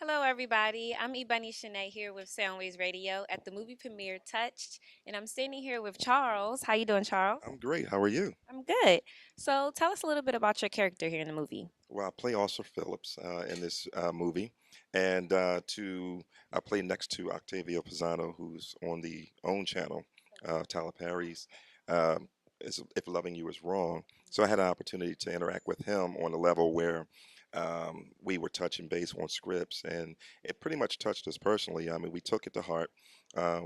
Hello, everybody. I'm Ebunny Shanay here with Soundways Radio at the movie premiere Touched, and I'm standing here with Charles. How you doing, Charles? I'm great. How are you? I'm good. So, tell us a little bit about your character here in the movie. Well, I play Officer Phillips in this movie, and I play next to Octavio Pisano, who's on the OWN channel, Tyler Perry's "If Loving You Is Wrong." So I had an opportunity to interact with him on a level where we were touching base on scripts, and it pretty much touched us personally. I mean, we took it to heart.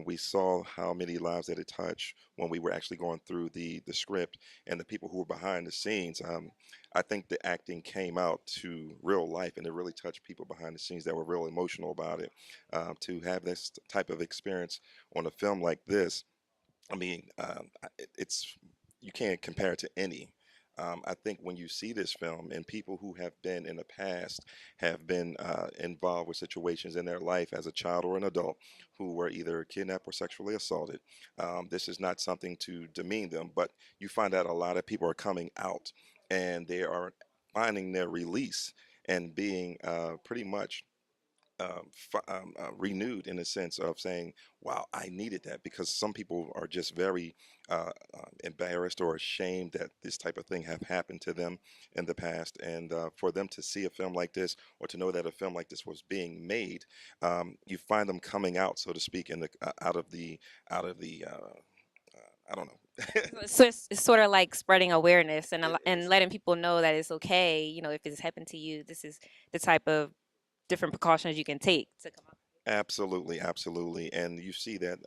We saw how many lives that it touched when we were actually going through the script, and the people who were behind the scenes. I think the acting came out to real life, and it really touched people behind the scenes that were real emotional about it. To have this type of experience on a film like this, I mean, it's you can't compare it to any. I think when you see this film and people who have been in the past have been involved with situations in their life as a child or an adult who were either kidnapped or sexually assaulted, this is not something to demean them, but you find out a lot of people are coming out and they are finding their release and being pretty much renewed in the sense of saying, "Wow, I needed that," because some people are just very embarrassed or ashamed that this type of thing have happened to them in the past, and for them to see a film like this or to know that a film like this was being made, you find them coming out, so to speak, in the I don't know. So it's sort of like spreading awareness and It and is. letting people know that it's okay. If it's happened to you, this is the type of different precautions you can take to come out. Absolutely, absolutely, and you see that.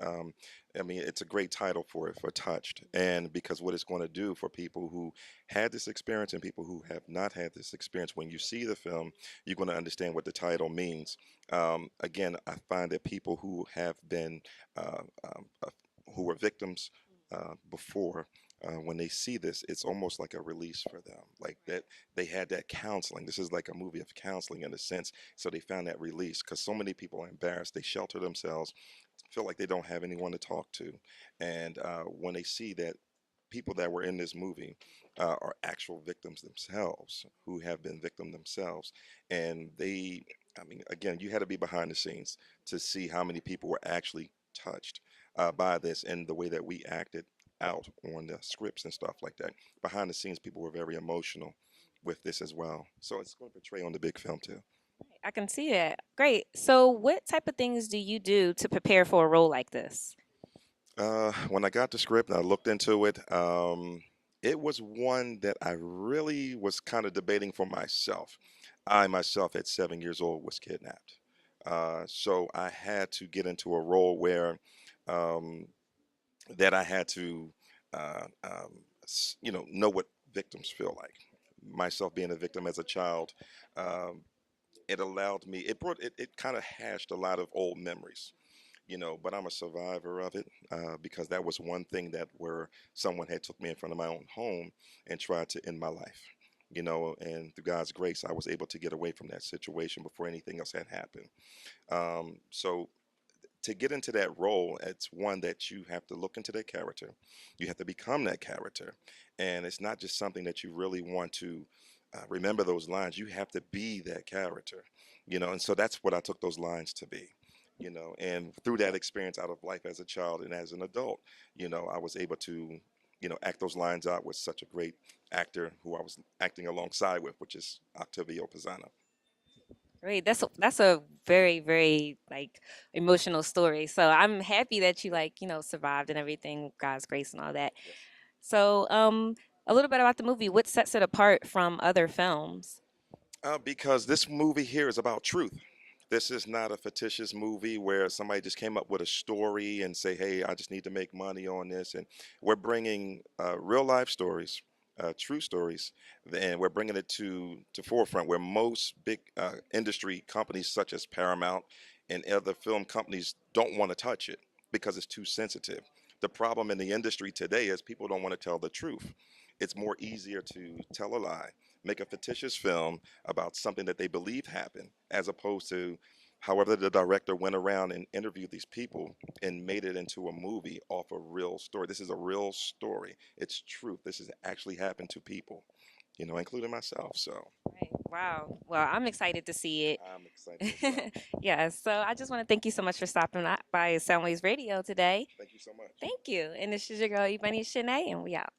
I mean, it's a great title for it, for Touched, and because what it's going to do for people who had this experience and people who have not had this experience, when you see the film, you're going to understand what the title means. Again, I find that people who have been, who were victims before, when they see this, it's almost like a release for them. Like that, they had that counseling. This is like a movie of counseling in a sense, so they found that release because so many people are embarrassed. They shelter themselves, feel like they don't have anyone to talk to. And when they see that people that were in this movie are actual victims themselves who have been victim themselves, and I mean, again, you had to be behind the scenes to see how many people were actually touched by this and the way that we acted out on the scripts and stuff like that. Behind the scenes, people were very emotional with this as well. So it's going to portray on the big film too. I can see that. Great. So, what type of things do you do to prepare for a role like this? When I got the script and I looked into it, it was one that I really was kind of debating for myself. I myself, at 7 years old, was kidnapped. So I had to get into a role where um, that I had to, know what victims feel like. Myself being a victim as a child, um, it allowed me. It kind of hashed a lot of old memories, but I'm a survivor of it because that was one thing that where someone had took me in front of my own home and tried to end my life, and through God's grace I was able to get away from that situation before anything else had happened. So to get into that role, it's one that you have to look into that character, you have to become that character, and it's not just something that you really want to remember those lines. You have to be that character, and so that's what I took those lines to be. And through that experience out of life as a child and as an adult, I was able to, act those lines out with such a great actor who I was acting alongside with, which is Octavio Pisano. Great. That's a very, very like emotional story. So I'm happy that you survived and everything, God's grace and all that. Yes. So a little bit about the movie. What sets it apart from other films? Because this movie here is about truth. This is not a fictitious movie where somebody just came up with a story and say, "Hey, I just need to make money on this." And we're bringing real life stories, true stories, and we're bringing it to forefront where most big industry companies such as Paramount and other film companies don't want to touch it because it's too sensitive. The problem in the industry today is people don't want to tell the truth. It's more easier to tell a lie, make a fictitious film about something that they believe happened, as opposed to however the director went around and interviewed these people and made it into a movie off a real story. This is a real story. It's truth. This has actually happened to people. including myself. So Right. Wow. Well, I'm excited to see I'm excited as well. it. Yes. So I just want to thank you so much for stopping by Soundwaves Radio today. Thank you so much. Thank you. And this is your girl, Ebunny Shanae, and we out.